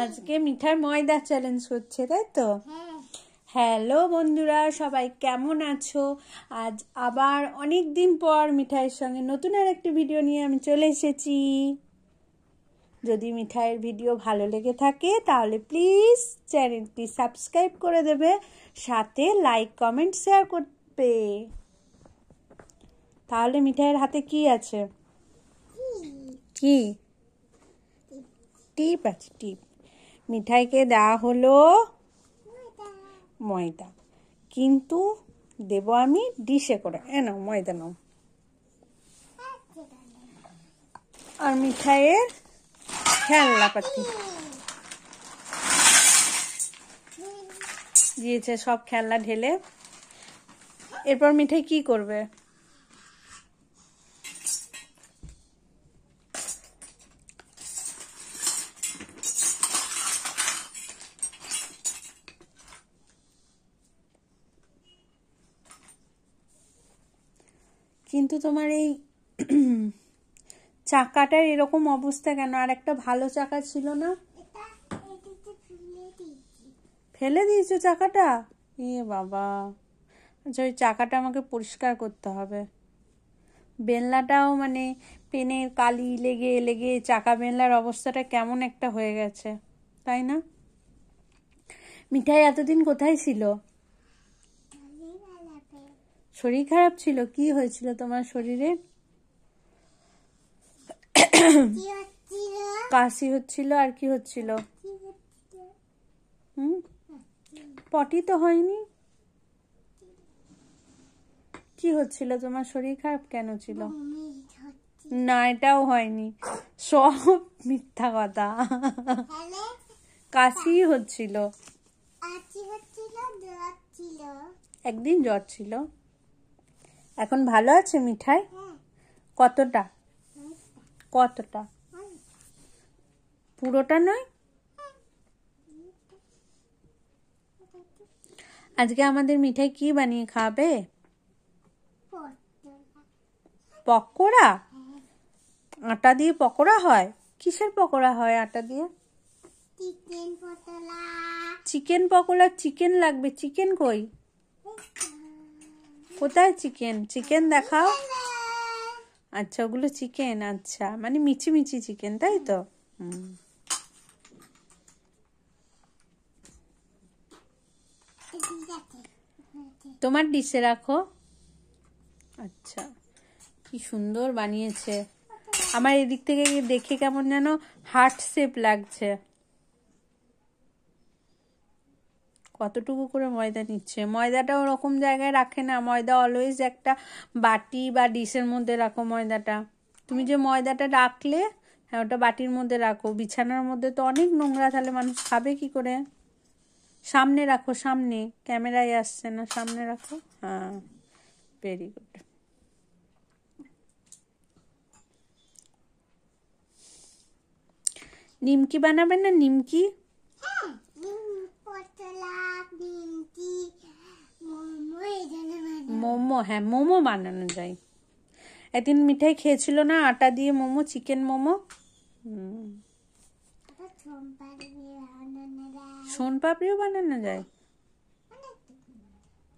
আজকে মিঠাই ময়দা চ্যালেঞ্জ হচ্ছে, তাই তো? হ্যালো বন্ধুরা, সবাই কেমন আছো? আজ আবার অনেক দিন পর মিঠাইয়ের সঙ্গে নতুন আর একটি ভিডিও নিয়ে আমি চলে এসেছি। যদি মিঠাইয়ের ভিডিও ভালো লেগে থাকে তাহলে প্লিজ চ্যানেলটি সাবস্ক্রাইব করে দেবে, সাথে লাইক কমেন্ট শেয়ার করবে। তাহলে মিঠাইয়ের হাতে কি আছে? কি টিপ আছে? টিপ। মিঠাইকে দেওয়া হলো ময়দা, কিন্তু দেব আমি ডিশে করে। নাও ময়দা নাও। আর মিঠাইয়ের খেলনাপাতি দিয়েছে, সব খেলনা ঢেলে। এরপর মিঠাই কি করবে? কিন্তু তোমার এই চাকাটার এরকম অবস্থা কেন? আর একটা ভালো চাকা ছিল না? ফেলে দিয়েছো চাকাটা? এ বাবা, আচ্ছা ওই চাকাটা আমাকে পরিষ্কার করতে হবে। বেলনাটাও মানে পেনের কালি লেগে লেগে চাকা বেলনার অবস্থাটা কেমন একটা হয়ে গেছে, তাই না? মিঠাই এতদিন কোথায় ছিল? শরীর খারাপ ছিল? কি হয়েছিল তোমার শরীরে? কাশি হচ্ছিল, আর কি হচ্ছিল? পটি তো হয়নি। কি হচ্ছিল তোমার? শরীর খারাপ কেন ছিল? না, এটাও হয়নি, সব মিথ্যা কথা। কাশি হচ্ছিল, একদিন জ্বর ছিল। এখন ভালো আছে মিঠাই? কতটা? কতটা? পুরোটা নয়? আজকে আমাদের মিঠাই কি বানিয়ে খাবে? পকোড়া? আটা দিয়ে পকোড়া হয়? কিসের পকোড়া হয় আটা দিয়ে? চিকেন পকোড়া। চিকেন লাগবে। চিকেন কই? কোথায় চিকেন? চিকেন দেখাও। আচ্ছা, ওগুলো চিকেন। আচ্ছা, মানে মিচি মিচি চিকেন, তাই তো? তোমার ডিশে রাখো। আচ্ছা, কি সুন্দর বানিয়েছে। আমার এদিক থেকে দেখে কেমন যেন হার্ট শেপ লাগছে। কতটুকু করে ময়দা নিচ্ছে? ময়দাটা ওরকম জায়গায় রাখে না। ময়দা অলওয়েজ একটা বাটি বা ডিশের মধ্যে রাখো ময়দাটা। তুমি যে ময়দাটা রাখলে, হ্যাঁ ওটা বাটির মধ্যে রাখো। বিছানার মধ্যে তো অনেক নোংরা, তাহলে মানুষ খাবে কি করে? সামনে রাখো, সামনে। ক্যামেরায় আসছে না, সামনে রাখো। হ্যাঁ, ভেরি গুড। নিমকি বানাবে না? নিমকি? মোমো? হ্যাঁ, মোমো বানানো যায়। একদিন মিঠাই খেয়েছিল না আটা দিয়ে মোমো, চিকেন মোমো। সোনপাপড়িও বানানো যায়?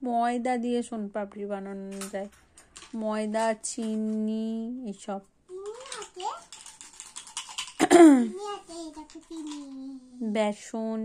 ময়দা দিয়ে সোনপাপড়ি বানানো যায়। ময়দা, চিনি, এসব। বেসন।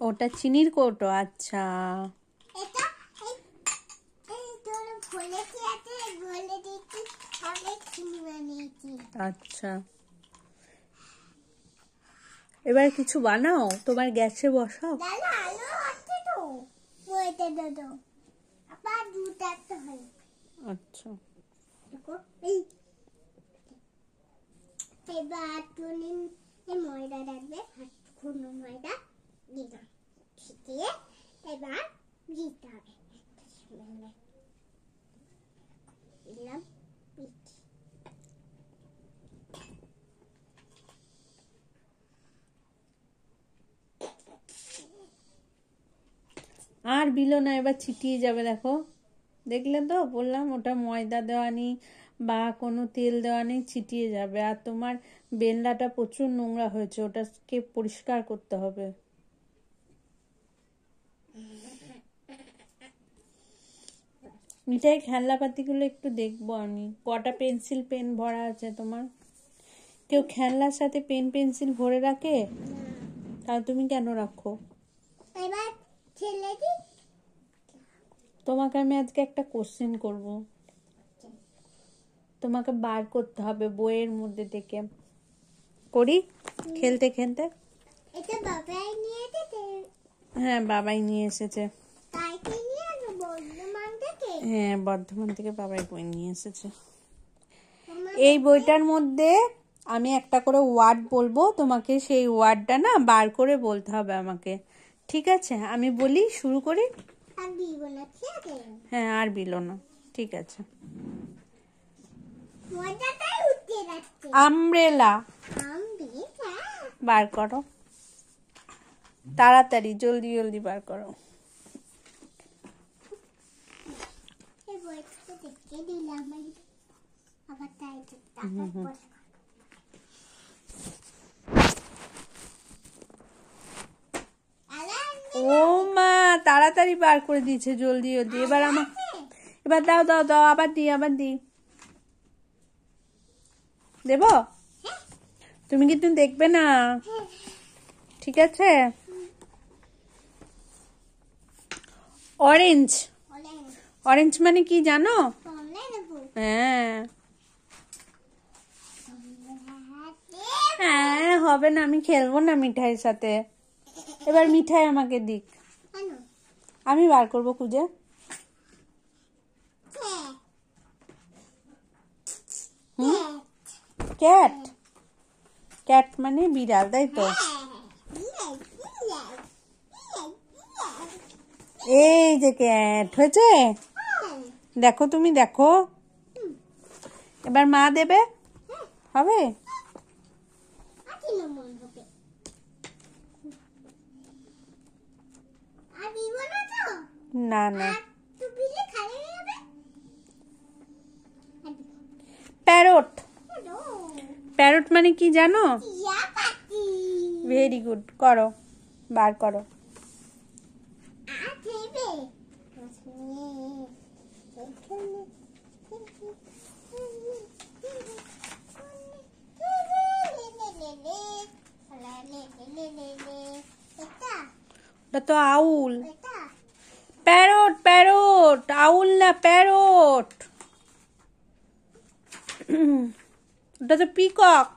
ওটা চিনির কৌটো? আচ্ছা। আচ্ছা, এবার কিছু বানাও, তোমার গ্যাসে বসাও। আচ্ছা, এবার তুমি ময়দা রাখবে, ময়দা দিলাম, ছিটিয়ে এবার দিতে হবে। দিলাম আর বিলো না, এবার ছিটিয়ে যাবে। দেখো দেখলে তো বললাম, ওটা ময়দা দেওয়া নেই বা কোনো তেল দেওয়া নেই, ছিটিয়ে যাবে। আর তোমার বেলনাটা প্রচুর নোংরা হয়েছে, ওটাকে পরিষ্কার করতে হবে। মিঠাই খেলনাপাতিগুলো একটু দেখবো আমি, কটা পেন্সিল পেন ভরা আছে তোমার? কেউ খেলনার সাথে পেন পেন্সিল ভরে রাখে? তাহলে তুমি কেন রাখো? এবার ছেলে দি তোমাকে আমি আজকে একটা কোশ্চেন করব, তোমাকে বার করতে হবে বইয়ের মধ্যে থেকে। করি খেলতে খেলতে? এটা বাবাই নিয়ে এসেছে। হ্যাঁ, বাবাই নিয়ে এসেছে। তাই কি নিয়ে আসবো বর্ধমান থেকে? হ্যাঁ, বর্ধমান থেকে বাবাই বই নিয়ে এসেছে। তোমার এই বইটার মধ্যে আমি একটা করে ওয়ার্ড বলবো, তোমাকে সেই ওয়ার্ডটা না বার করে বলতে হবে আমাকে, ঠিক আছে? আমি বলি, শুরু করি। আর দিব না, ঠিক আছে? হ্যাঁ, আর বিলো না, ঠিক আছে। মজাটাই উঠে যাচ্ছে। আমব্রেলা আমব্রেলা বার করো, তাড়াতাড়ি, জলদি জলদি বার করো। এই বইটা দেখে দিলাম আবার তাই তারপর ও মা, তাড়াতাড়ি বার করে দিয়েছে, জলদি জলদি। এবার এবার দাও দাও দাও, আবার দি, আবার দি। দেব? তুমি কিন্তু দেখবে না, ঠিক আছে? অরেঞ্জ। অরেঞ্জ মানে কি জানো? হ্যাঁ হ্যাঁ, হবে না, আমি খেলবো না মিঠাইয়ের সাথে। এবার মিঠাই আমাকে দিক, আমি বার করবো খুঁজে। ক্যাট। ক্যাট মানে বিড়াল, তাই তো? এই যে ক্যাট হয়েছে, দেখো তুমি, দেখো। এবার মা দেবে, হবে? না না। প্যারট। প্যারট মানে কি জানো? ভেরি গুড, করো, বার করো। ওটা তো আউল। প্যারট, প্যারট, আউল না, প্যারট। ওটা তো পিকক।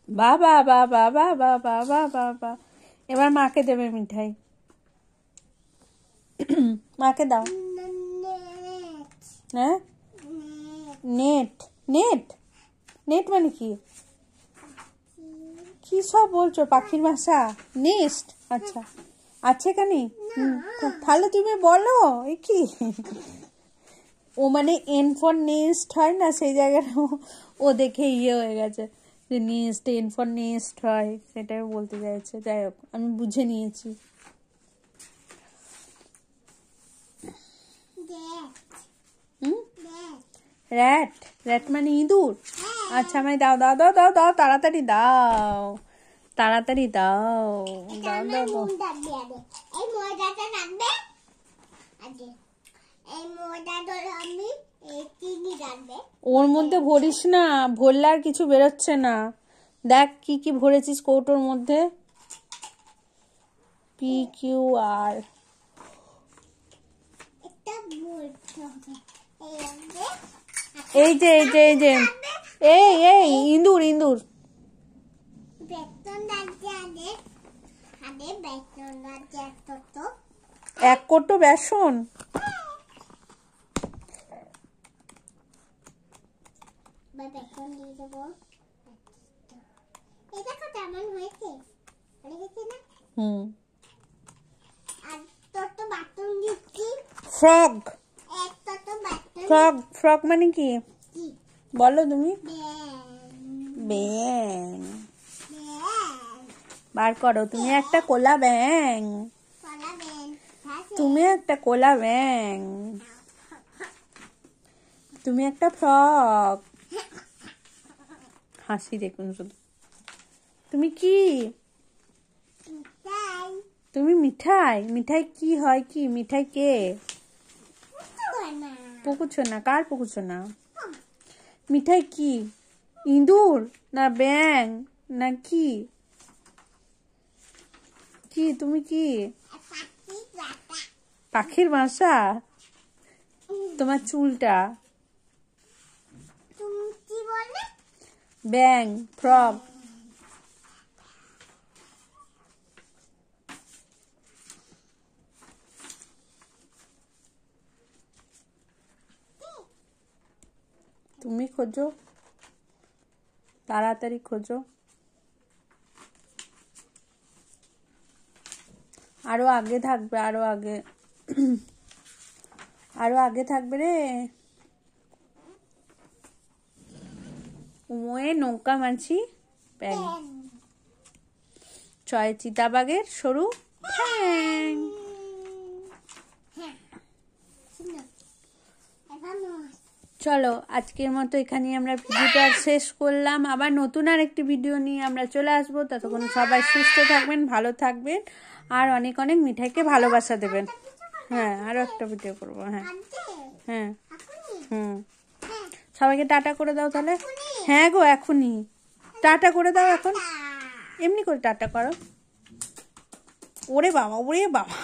বাবা বাবা বাবা বাবা বাবা। এবার মাকে দেবে মিঠাই, মাকে দাও। হ্যাঁ, নেট। নেট, নেট মানে কি? কি সব বলছো, পাখির ভাষা? নেস্ট, আচ্ছা। আছে কানি? তাহলে তুমি বলো, এ কি? ও মানে এন ফর নেস্ট হয় না, সেই জায়গাটা ও দেখে ইয়ে হয়ে গেছে যে নেস্ট, এন ফর নেস্ট হয়, সেটাই বলতে চাইছে। যাই হোক, আমি বুঝে নিয়েছি। র্যাট। র্যাট মানে ইঁদুর। আচ্ছা, আমায় দাও দাও দাও দাও দাও, তাড়াতাড়ি দাও, তাড়াতাড়ি দাও, দাও দাও দাও। এই ময়দাটা রাখবে, এই ময়দাটা আমি চিনি রাখবে। ওর মধ্যে ভরিস না, ভরলে আর কিছু বেরোচ্ছে না। দেখ কি কি ভরেছিস কৌটোর মধ্যে। PQR। এই যে এই যে এই যে, এই এই ইঁদুর, ইঁদুর। এক কোটো বেসন। ফ্রগ। ফ্রগ ফ্রগ মানে কি কি বলো তুমি? ব্যাং ব্যাং। ব্যাং বার করো, তুমি একটা কোলা ব্যাং। কলা ব্যাং তুমি একটা কোলা ব্যাং। তুমি একটা ফ্রগ। হাসি দেখুন শুধু। তুমি কি? তাই তুমি মিঠাই। মিঠাই কি হয়? কি মিঠাই কে? না পুকুছোনা। কার পুকুছোনা? মিঠাই কি? ইঁদুর না ব্যাং না কি? কি তুমি কি? পাখি বাটা পাখির বাসা? তোমার চুলটা? তুমি কি বলে ব্যাং ফ্রগ। তুমি খোঁজো, তাড়াতাড়ি খোঁজো। আরো আগে থাকবে, আরো আগে। আরো আগে থাকবে রে। উমোয়ে নৌকা মাছি ব্যাং। ব্যাং ছয় চিতাবাঘের সরু ঠ্যাং। হ্যাঁ শুনো এবার চলো আজকের মতো এখানে আমরা ভিডিওটা শেষ করলাম। আবার নতুন আর একটি ভিডিও নিয়ে আমরা চলে আসবো। ততক্ষণ সবাই সুস্থ থাকবেন, ভালো থাকবেন, আর অনেক অনেক মিঠাইকে ভালোবাসা দেবেন। হ্যাঁ, আরো একটা ভিডিও করবো। হ্যাঁ হ্যাঁ হুম। সবাইকে টাটা করে দাও তাহলে। হ্যাঁ গো, এখনই টাটা করে দাও। এখন এমনি করে টাটা করো। ওরে বাবা, ওরে বাবা।